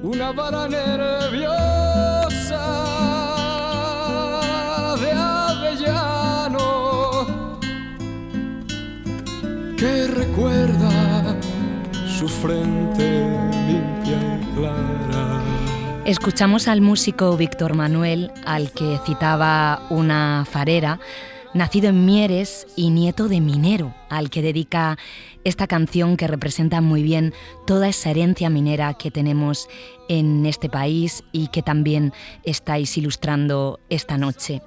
una vara nerviosa de avellano que recuerda su frente limpia y clara. Escuchamos al músico Víctor Manuel, al que citaba una farera, nacido en Mieres y nieto de minero, al que dedica esta canción que representa muy bien toda esa herencia minera que tenemos en este país y que también estáis ilustrando esta noche.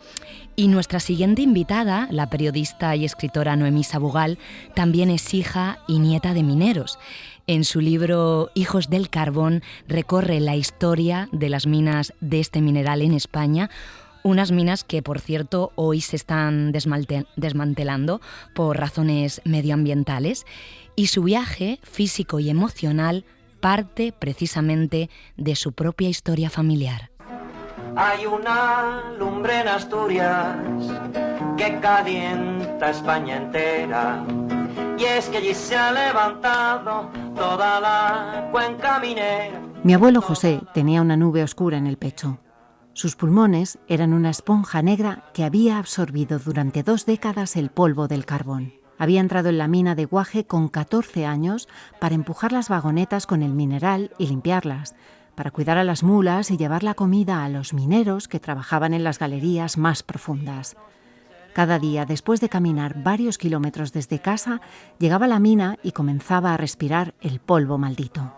Y nuestra siguiente invitada, la periodista y escritora Noemí Sabugal, también es hija y nieta de mineros. En su libro Hijos del Carbón recorre la historia de las minas de este mineral en España, unas minas que, por cierto, hoy se están desmantelando por razones medioambientales, y su viaje físico y emocional parte precisamente de su propia historia familiar. Hay una lumbre en Asturias que calienta España entera, y es que allí se ha levantado toda la cuenca minera. Mi abuelo José tenía una nube oscura en el pecho. Sus pulmones eran una esponja negra que había absorbido durante 2 décadas el polvo del carbón. Había entrado en la mina de Guaje con 14 años para empujar las vagonetas con el mineral y limpiarlas, para cuidar a las mulas y llevar la comida a los mineros que trabajaban en las galerías más profundas. Cada día, después de caminar varios kilómetros desde casa, llegaba a la mina y comenzaba a respirar el polvo maldito.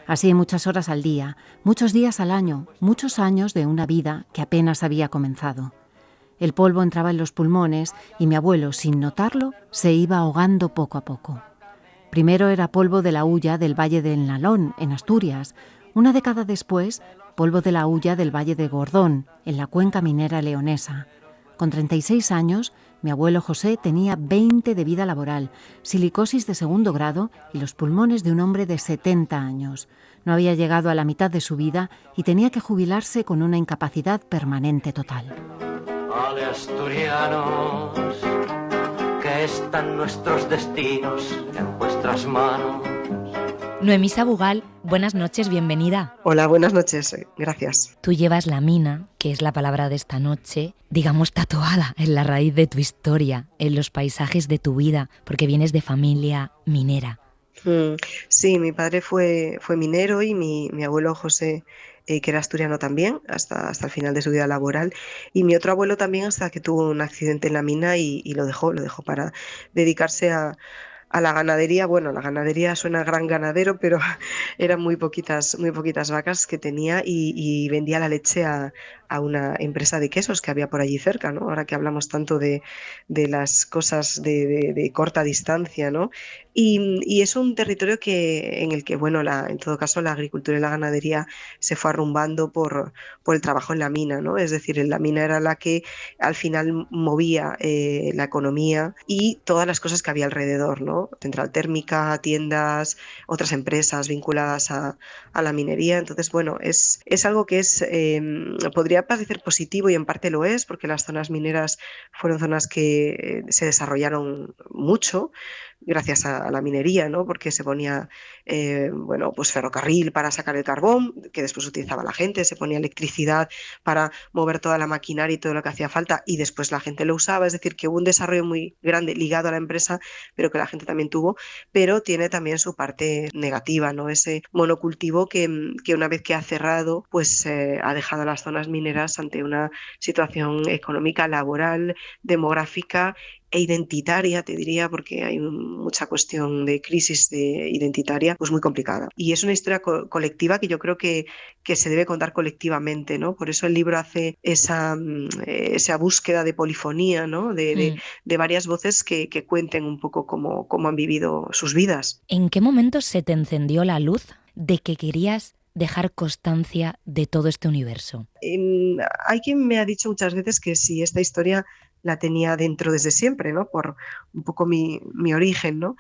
Así muchas horas al día, muchos días al año, muchos años de una vida que apenas había comenzado. El polvo entraba en los pulmones y mi abuelo, sin notarlo, se iba ahogando poco a poco. Primero era polvo de la hulla del Valle del Nalón, en Asturias. Una década después, polvo de la hulla del Valle de Gordón, en la cuenca minera leonesa. Con 36 años, mi abuelo José tenía 20 de vida laboral, silicosis de 2º grado y los pulmones de un hombre de 70 años. No había llegado a la mitad de su vida y tenía que jubilarse con una incapacidad permanente total. Ale asturianos, que están nuestros destinos en vuestras manos. Noemí Sabugal, buenas noches, bienvenida. Hola, buenas noches, gracias. Tú llevas la mina, que es la palabra de esta noche, digamos tatuada en la raíz de tu historia, en los paisajes de tu vida, porque vienes de familia minera. Sí, mi padre fue minero y mi abuelo José, que era asturiano también, hasta el final de su vida laboral, y mi otro abuelo también hasta que tuvo un accidente en la mina y lo dejó para dedicarse a la ganadería. Bueno, la ganadería suena gran ganadero, pero eran muy poquitas vacas que tenía y vendía la leche a una empresa de quesos que había por allí cerca, ¿no? Ahora que hablamos tanto de las cosas de corta distancia, ¿no? Y es un territorio en el que, bueno, en todo caso la agricultura y la ganadería se fue arrumbando por el trabajo en la mina, ¿no? Es decir, la mina era la que al final movía la economía y todas las cosas que había alrededor, ¿no? Central térmica, tiendas, otras empresas vinculadas a la minería. Entonces, bueno, es algo que podría parecer positivo y en parte lo es, porque las zonas mineras fueron zonas que se desarrollaron mucho gracias a la minería, ¿no? Porque se ponía pues ferrocarril para sacar el carbón, que después utilizaba la gente, se ponía electricidad para mover toda la maquinaria y todo lo que hacía falta, y después la gente lo usaba. Es decir, que hubo un desarrollo muy grande ligado a la empresa, pero que la gente también tuvo, pero tiene también su parte negativa, ¿no? Ese monocultivo que una vez que ha cerrado, pues ha dejado a las zonas mineras ante una situación económica, laboral, demográfica e identitaria, te diría, porque hay mucha cuestión de crisis identitaria, pues muy complicada. Y es una historia colectiva que yo creo que se debe contar colectivamente, ¿no? Por eso el libro hace esa búsqueda de polifonía, ¿no? De varias voces que cuenten un poco cómo han vivido sus vidas. ¿En qué momento se te encendió la luz de que querías dejar constancia de todo este universo? Hay quien me ha dicho muchas veces que si esta historia la tenía dentro desde siempre, ¿no? Por un poco mi origen, ¿no?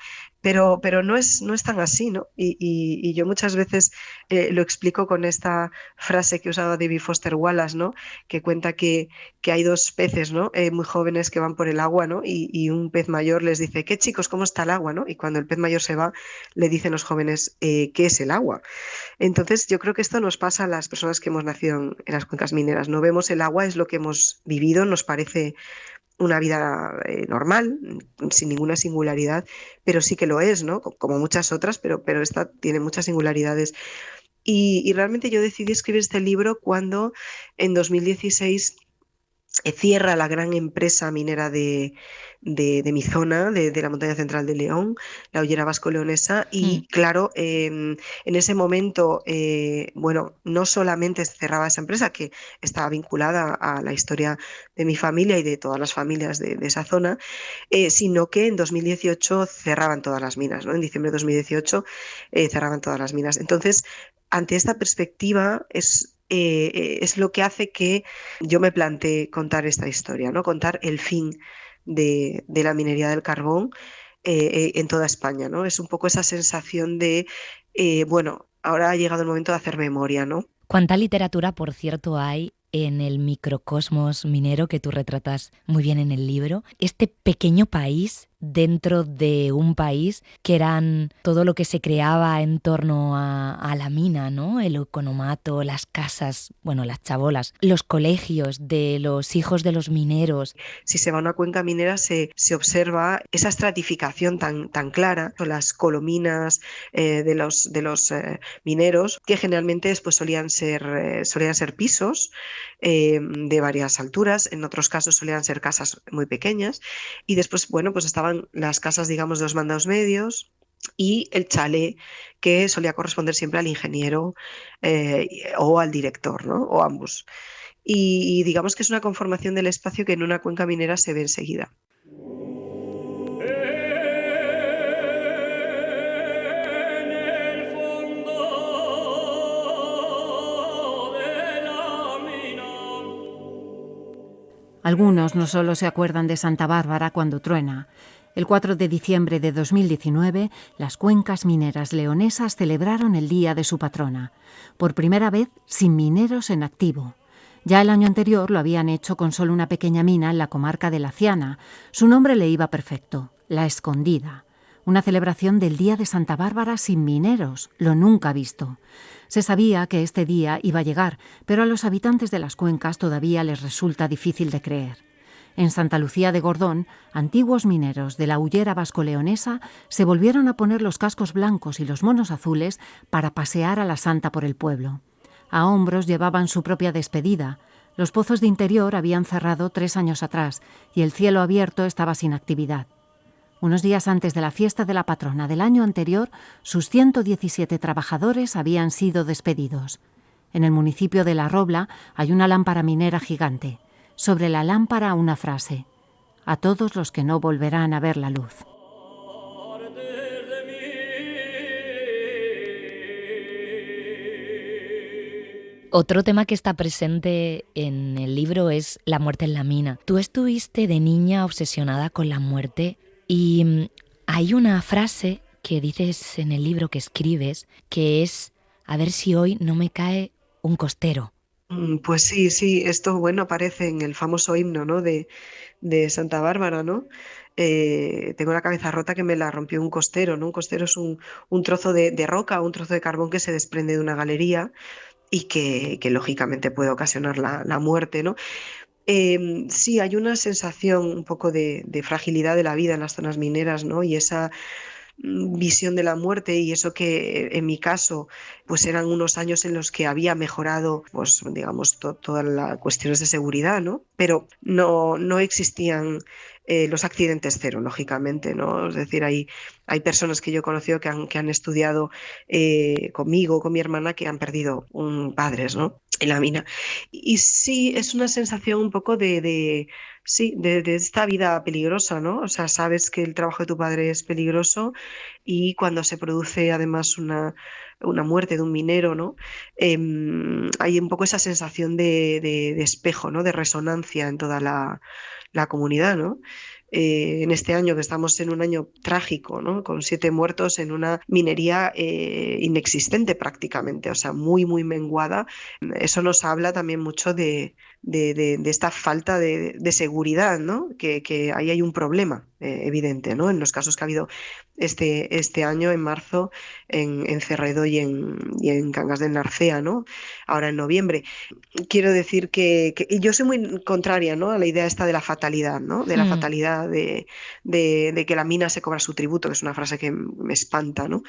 pero no es tan así, ¿no? Y yo muchas veces lo explico con esta frase que usaba David Foster Wallace, ¿no? Que cuenta que hay dos peces, ¿no? Muy jóvenes que van por el agua, ¿no? Y un pez mayor les dice, ¿qué chicos, cómo está el agua, ¿no? Y cuando el pez mayor se va, le dicen los jóvenes, ¿qué es el agua? Entonces, yo creo que esto nos pasa a las personas que hemos nacido en las cuencas mineras. No vemos el agua, es lo que hemos vivido, nos parece una vida normal, sin ninguna singularidad, pero sí que lo es, ¿no? Como muchas otras, pero esta tiene muchas singularidades. Y realmente yo decidí escribir este libro cuando en 2016 cierra la gran empresa minera de mi zona, de la montaña central de León, la Ollera Vasco-Leonesa, Mm. y claro, en ese momento, bueno, no solamente se cerraba esa empresa, que estaba vinculada a la historia de mi familia y de todas las familias de esa zona, sino que en 2018 cerraban todas las minas, ¿no? En diciembre de 2018 cerraban todas las minas. Entonces, ante esta perspectiva es lo que hace que yo me planteé contar esta historia, ¿no? Contar el fin de la minería del carbón en toda España, ¿no? Es un poco esa sensación de, bueno, ahora ha llegado el momento de hacer memoria, ¿no? ¿Cuánta literatura, por cierto, hay en el microcosmos minero que tú retratas muy bien en el libro? Este pequeño país dentro de un país que eran todo lo que se creaba en torno a la mina, ¿no? El economato, las casas, bueno, las chabolas, los colegios de los hijos de los mineros. Si se va a una cuenca minera se observa esa estratificación tan clara, son las colominas de los mineros, que generalmente pues, solían ser pisos de varias alturas, en otros casos solían ser casas muy pequeñas, y después, bueno, pues estaban las casas, digamos, de los mandados medios y el chalet, que solía corresponder siempre al ingeniero eh, o al director, ¿no? O ambos. Y digamos que es una conformación del espacio que en una cuenca minera se ve enseguida. Algunos no solo se acuerdan de Santa Bárbara cuando truena. El 4 de diciembre de 2019, las cuencas mineras leonesas celebraron el día de su patrona, por primera vez sin mineros en activo. Ya el año anterior lo habían hecho con solo una pequeña mina en la comarca de La Ciana. Su nombre le iba perfecto, La Escondida. Una celebración del Día de Santa Bárbara sin mineros, lo nunca visto. Se sabía que este día iba a llegar, pero a los habitantes de las cuencas todavía les resulta difícil de creer. En Santa Lucía de Gordón, antiguos mineros de la Ollera Vasco-Leonesa se volvieron a poner los cascos blancos y los monos azules para pasear a la santa por el pueblo. A hombros llevaban su propia despedida. Los pozos de interior habían cerrado 3 años atrás y el cielo abierto estaba sin actividad. Unos días antes de la fiesta de la patrona del año anterior, sus 117 trabajadores habían sido despedidos. En el municipio de La Robla hay una lámpara minera gigante. Sobre la lámpara una frase: a todos los que no volverán a ver la luz. Otro tema que está presente en el libro es la muerte en la mina. Tú estuviste de niña obsesionada con la muerte y hay una frase que dices en el libro que escribes que es: a ver si hoy no me cae un costero. Pues sí, esto bueno aparece en el famoso himno, ¿no? de Santa Bárbara, ¿no? Tengo la cabeza rota que me la rompió un costero, ¿no? Un costero es un trozo de roca, un trozo de carbón que se desprende de una galería y que lógicamente puede ocasionar la muerte, ¿no? Sí, hay una sensación un poco de fragilidad de la vida en las zonas mineras, ¿no? Y esa visión de la muerte y eso que en mi caso pues eran unos años en los que había mejorado pues digamos todas las cuestiones de seguridad, ¿no? Pero no existían los accidentes cero, lógicamente, ¿no? Es decir, hay personas que yo he conocido que han estudiado conmigo, con mi hermana, que han perdido padres, ¿no? En la mina. Y sí, es una sensación un poco sí, de esta vida peligrosa, ¿no? O sea, sabes que el trabajo de tu padre es peligroso y cuando se produce además una muerte de un minero, ¿no? Hay un poco esa sensación de espejo, ¿no? De resonancia en toda la comunidad, ¿no? en este año, que estamos en un año trágico, ¿no? Con 7 muertos en una minería inexistente prácticamente, o sea, muy, muy menguada. Eso nos habla también mucho de esta falta de seguridad, ¿no? Que ahí hay un problema evidente, ¿no? En los casos que ha habido este año, en marzo, en Cerredo y en Cangas del Narcea, ¿no? Ahora en noviembre. Quiero decir y yo soy muy contraria, ¿no? A la idea esta de la fatalidad, ¿no? De la Mm. fatalidad de que la mina se cobra su tributo, que es una frase que me espanta, ¿no?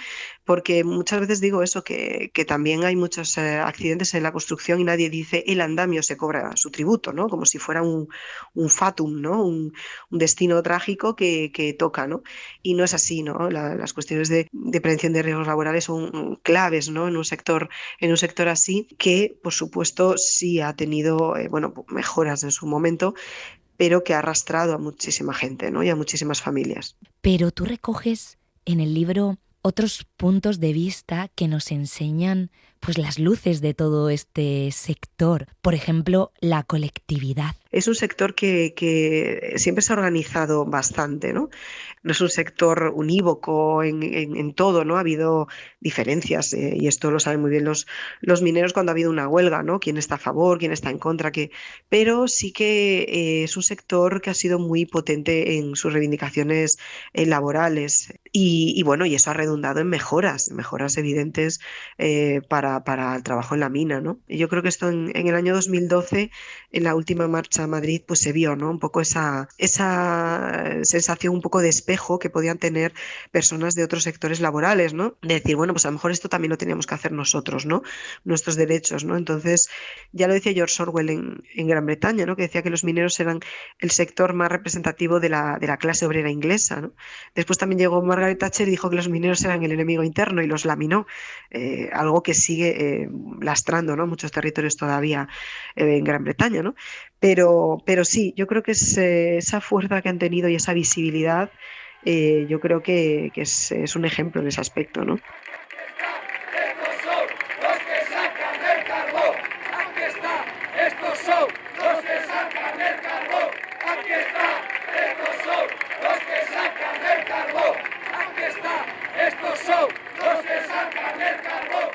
Porque muchas veces digo eso, que también hay muchos accidentes en la construcción y nadie dice el andamio se cobra su tributo, ¿no? Como si fuera un fatum, ¿no? Un destino trágico que toca, ¿no? Y no es así, ¿no? Las cuestiones de prevención de riesgos laborales son claves, ¿no? En un sector así que, por supuesto, sí ha tenido, bueno, mejoras en su momento, pero que ha arrastrado a muchísima gente, ¿no? Y a muchísimas familias. Pero tú recoges en el libro otros puntos de vista que nos enseñan pues las luces de todo este sector. Por ejemplo, la colectividad. Es un sector que siempre se ha organizado bastante, ¿no? No es un sector unívoco en todo, ¿no? Ha habido diferencias, y esto lo saben muy bien los mineros cuando ha habido una huelga, ¿no? Quién está a favor, quién está en contra, pero sí que es un sector que ha sido muy potente en sus reivindicaciones laborales y bueno, y eso ha redundado en mejoras evidentes para el trabajo en la mina, ¿no? Y yo creo que esto en el año 2012, en la última marcha a Madrid, pues se vio, ¿no? Un poco esa sensación un poco de espejo que podían tener personas de otros sectores laborales, ¿no? De decir, bueno, pues a lo mejor esto también lo teníamos que hacer nosotros, ¿no? Nuestros derechos, ¿no? Entonces, ya lo decía George Orwell en Gran Bretaña, ¿no? Que decía que los mineros eran el sector más representativo de la clase obrera inglesa, ¿no? Después también llegó Margaret Thatcher y dijo que los mineros eran el enemigo interno y los laminó, algo que sigue lastrando, ¿no? Muchos territorios todavía en Gran Bretaña, ¿no? Pero sí, yo creo que esa fuerza que han tenido y esa visibilidad, yo creo que es un ejemplo en ese aspecto, ¿no? Estos son los que sacan el carbón. Aquí está. Estos son los que sacan el carbón. Aquí está. Estos son los que sacan el carbón. Aquí está. Estos son los que sacan el carbón.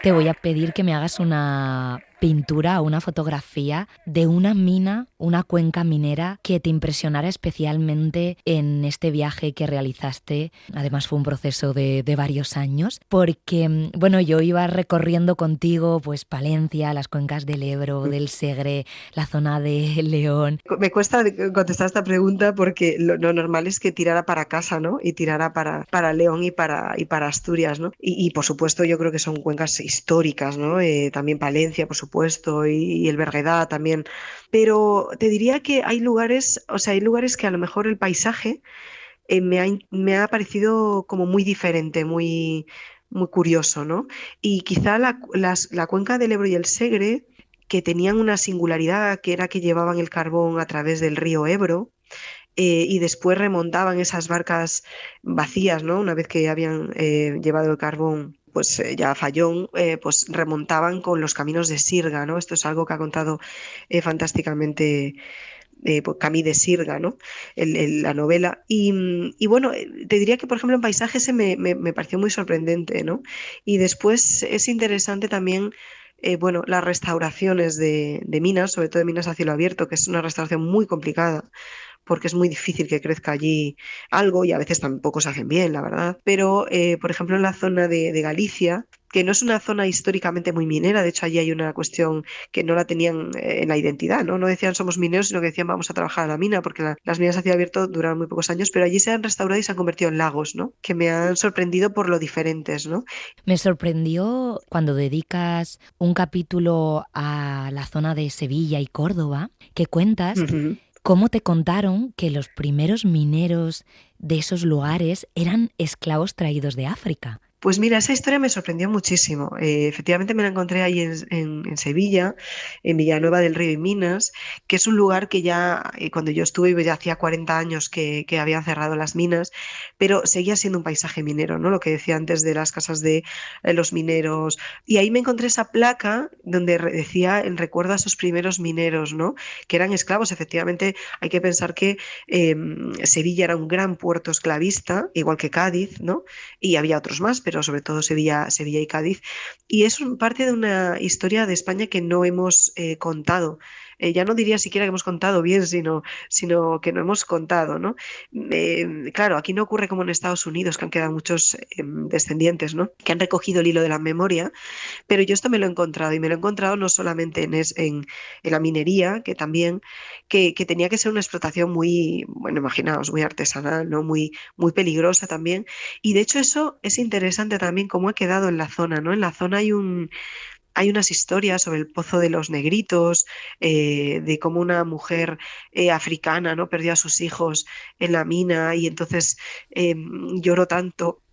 Te voy a pedir que me hagas una pintura o una fotografía de una mina, una cuenca minera que te impresionara especialmente en este viaje que realizaste. Además fue un proceso de varios años, porque bueno, yo iba recorriendo contigo pues Palencia, las cuencas del Ebro, del Segre, la zona de León. Me cuesta contestar esta pregunta porque lo normal es que tirara para casa, ¿no? Y tirara para León y para Asturias, ¿no? Y por supuesto yo creo que son cuencas históricas, ¿no? También Palencia, por supuesto, y el Berguedá también. Pero te diría que hay lugares, o sea, hay lugares que a lo mejor el paisaje me ha parecido como muy diferente, muy curioso, ¿no? Y quizá la cuenca del Ebro y el Segre, que tenían una singularidad, que era que llevaban el carbón a través del río Ebro, y después remontaban esas barcas vacías, ¿no? Una vez que habían llevado el carbón pues ya a Fayón, pues remontaban con los caminos de Sirga, ¿no? Esto es algo que ha contado fantásticamente pues, Camí de Sirga, ¿no? La novela. Y bueno, te diría que, por ejemplo, en paisaje me pareció muy sorprendente, ¿no? Y después es interesante también, bueno, las restauraciones de minas, sobre todo de minas a cielo abierto, que es una restauración muy complicada, porque es muy difícil que crezca allí algo y a veces tampoco se hacen bien, la verdad. Pero, por ejemplo, en la zona de Galicia, que no es una zona históricamente muy minera, de hecho allí hay una cuestión que no la tenían en la identidad, ¿no? No decían somos mineros, sino que decían vamos a trabajar a la mina, porque las minas a cielo abierto duraron muy pocos años, pero allí se han restaurado y se han convertido en lagos, ¿no? Que me han sorprendido por lo diferentes, ¿no? Me sorprendió cuando dedicas un capítulo a la zona de Sevilla y Córdoba, que cuentas Ujú. cómo te contaron que los primeros mineros de esos lugares eran esclavos traídos de África. Pues mira, esa historia me sorprendió muchísimo. Efectivamente me la encontré ahí en Sevilla, en Villanueva del Río y Minas, que es un lugar que ya, cuando yo estuve, pues ya hacía 40 años que habían cerrado las minas, pero seguía siendo un paisaje minero, ¿no? Lo que decía antes de las casas de los mineros. Y ahí me encontré esa placa donde decía en recuerdo a esos primeros mineros, ¿no? Que eran esclavos. Efectivamente, hay que pensar que Sevilla era un gran puerto esclavista, igual que Cádiz, ¿no? Y había otros más, pero sobre todo Sevilla y Cádiz. Y es parte de una historia de España que no hemos contado. Ya no diría siquiera que hemos contado bien, sino que no hemos contado, ¿no? Claro, aquí no ocurre como en Estados Unidos, que han quedado muchos descendientes, ¿no? Que han recogido el hilo de la memoria, pero yo esto me lo he encontrado, y me lo he encontrado no solamente en la minería, que también, que tenía que ser una explotación muy, bueno, imaginaos, muy artesanal, ¿no? Muy peligrosa también. Y de hecho eso es interesante también cómo ha quedado en la zona, ¿no? En la zona hay unas historias sobre el Pozo de los Negritos, de cómo una mujer africana, ¿no? Perdió a sus hijos en la mina y entonces lloró tanto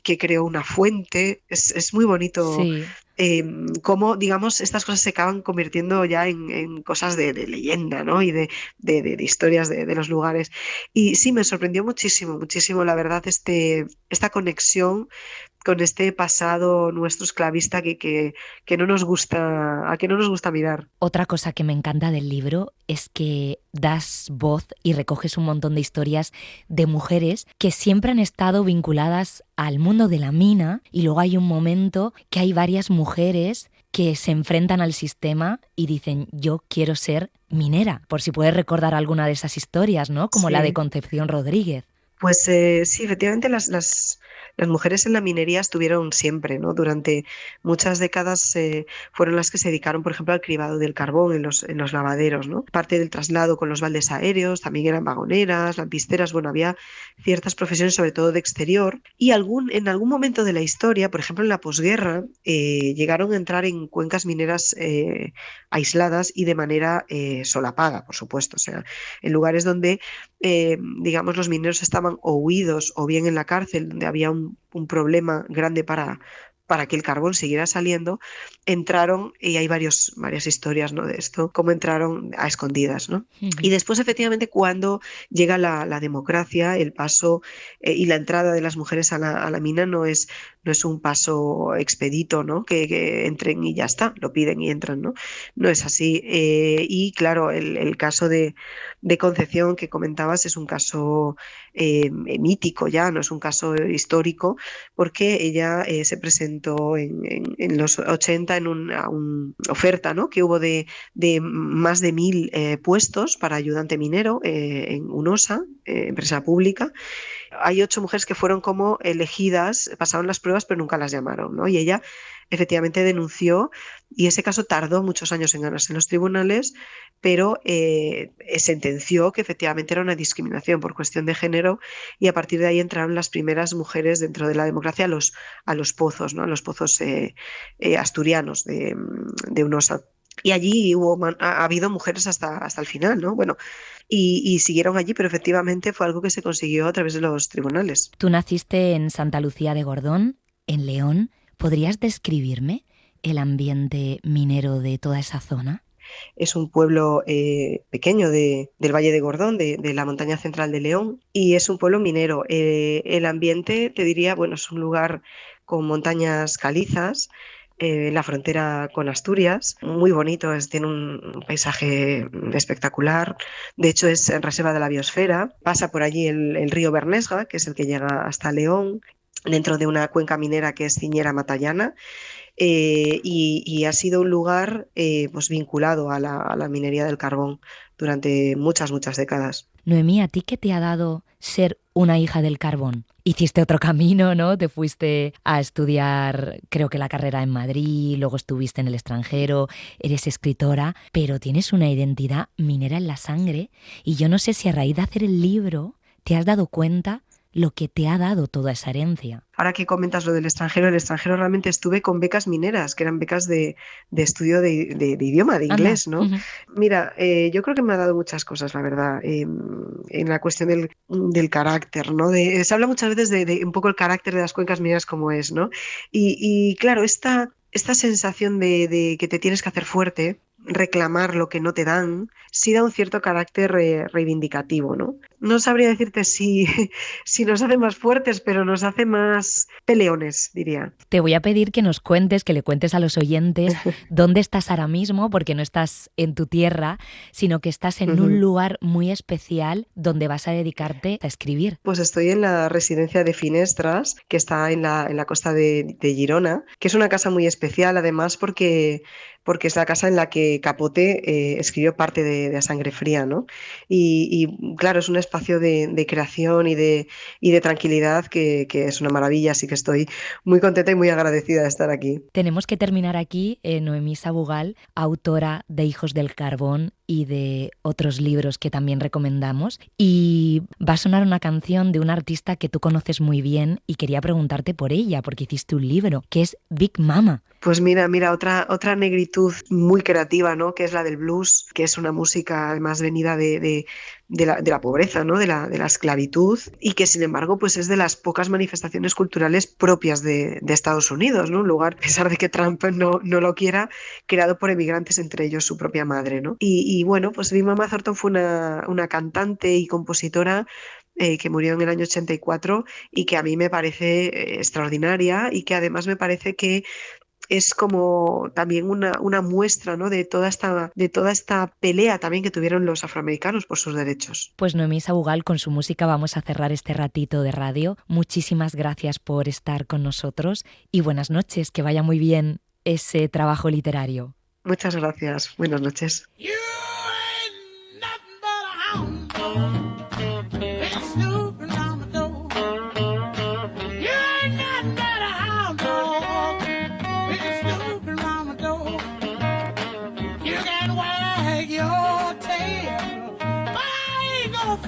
que creó una fuente. Es muy bonito Sí. cómo, digamos, estas cosas se acaban convirtiendo ya en cosas de leyenda, ¿no? Y de historias de los lugares. Y sí, me sorprendió muchísimo, muchísimo, la verdad, esta conexión con este pasado nuestro esclavista que no nos gusta, a que no nos gusta mirar. Otra cosa que me encanta del libro es que das voz y recoges un montón de historias de mujeres que siempre han estado vinculadas al mundo de la mina, y luego hay un momento que hay varias mujeres que se enfrentan al sistema y dicen yo quiero ser minera, por si puedes recordar alguna de esas historias, ¿no? Como la de Sí. Concepción Rodríguez. Pues sí, efectivamente las mujeres en la minería estuvieron siempre, ¿no? Durante muchas décadas fueron las que se dedicaron, por ejemplo, al cribado del carbón en los lavaderos, ¿no? Parte del traslado con los baldes aéreos, también eran vagoneras, lampisteras, bueno, había ciertas profesiones, sobre todo de exterior, y en algún momento de la historia, por ejemplo, en la posguerra, llegaron a entrar en cuencas mineras aisladas y de manera solapada, por supuesto, o sea, en lugares donde digamos, los mineros estaban o huidos o bien en la cárcel, donde había un problema grande para que el carbón siguiera saliendo, entraron, y hay varias historias, ¿no? De esto, cómo entraron a escondidas, ¿no? Y después, efectivamente, cuando llega la democracia, el paso y la entrada de las mujeres a la mina no es un paso expedito, ¿no? Que entren y ya está, lo piden y entran, ¿no? No es así. Y claro, el caso de Concepción que comentabas es un caso mítico ya, no es un caso histórico, porque ella se presentó en los 80 en una oferta, ¿no? Que hubo de más de 1000 puestos para ayudante minero en UNOSA, empresa pública. Hay 8 mujeres que fueron como elegidas, pasaron las pruebas, pero nunca las llamaron, ¿no? Y ella efectivamente denunció, y ese caso tardó muchos años en ganarse en los tribunales, pero sentenció que efectivamente era una discriminación por cuestión de género, y a partir de ahí entraron las primeras mujeres dentro de la democracia a los pozos, ¿no? A los pozos asturianos de UNOSA. Y allí ha habido mujeres hasta el final, ¿no? Bueno, y siguieron allí, pero efectivamente fue algo que se consiguió a través de los tribunales. Tú naciste en Santa Lucía de Gordón, en León. ¿Podrías describirme el ambiente minero de toda esa zona? Es un pueblo pequeño del Valle de Gordón, de la montaña central de León, y es un pueblo minero. El ambiente, te diría, bueno, es un lugar con montañas calizas, la frontera con Asturias, muy bonito, tiene un paisaje espectacular. De hecho, es en reserva de la biosfera. Pasa por allí el río Bernesga, que es el que llega hasta León, dentro de una cuenca minera que es Ciñera Matallana. Y ha sido un lugar pues vinculado a la minería del carbón durante muchas décadas. Noemí, ¿a ti qué te ha dado ser una hija del carbón? Hiciste otro camino, ¿no? Te fuiste a estudiar, creo que la carrera en Madrid, luego estuviste en el extranjero, eres escritora, pero tienes una identidad minera en la sangre, y yo no sé si a raíz de hacer el libro te has dado cuenta lo que te ha dado toda esa herencia. Ahora que comentas lo del extranjero, el extranjero realmente estuve con becas mineras, que eran becas de estudio de idioma, de inglés, ¿no? Mira, yo creo que me ha dado muchas cosas, la verdad, en la cuestión del carácter, ¿no? Se habla muchas veces de un poco el carácter de las cuencas mineras como es, ¿no? Y claro, esta sensación de que te tienes que hacer fuerte, reclamar lo que no te dan, sí da un cierto carácter reivindicativo, ¿no? No sabría decirte si nos hace más fuertes, pero nos hace más peleones, diría. Te voy a pedir que nos cuentes, que le cuentes a los oyentes dónde estás ahora mismo, porque no estás en tu tierra, sino que estás en un lugar muy especial donde vas a dedicarte a escribir. Pues estoy en la residencia de Finestras, que está en la costa de Girona, que es una casa muy especial, además, porque es la casa en la que Capote escribió parte de A Sangre Fría, ¿no? Y claro, es un espacio de creación y de tranquilidad que es una maravilla, así que estoy muy contenta y muy agradecida de estar aquí. Tenemos que terminar aquí. Noemí Sabugal, autora de Hijos del Carbón y de otros libros que también recomendamos, y va a sonar una canción de una artista que tú conoces muy bien y quería preguntarte por ella, porque hiciste un libro, que es Big Mama. Pues mira, otra negritud muy creativa, ¿no? Que es la del blues, que es una música además venida de la pobreza, ¿no? De la esclavitud, y que sin embargo pues es de las pocas manifestaciones culturales propias de Estados Unidos, ¿no? Un lugar, a pesar de que Trump no lo quiera, creado por emigrantes, entre ellos su propia madre, ¿no? Y bueno, pues Big Mama Thornton fue una cantante y compositora que murió en el año 84 y que a mí me parece extraordinaria, y que además me parece que es como también una muestra, ¿no? de toda esta pelea también que tuvieron los afroamericanos por sus derechos. Pues Noemí Sabugal, con su música vamos a cerrar este ratito de radio. Muchísimas gracias por estar con nosotros y buenas noches, que vaya muy bien ese trabajo literario. Muchas gracias, buenas noches.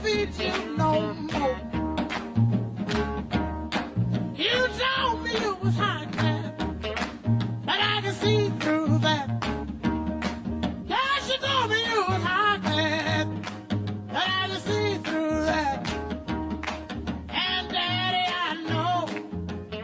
Feed you no more.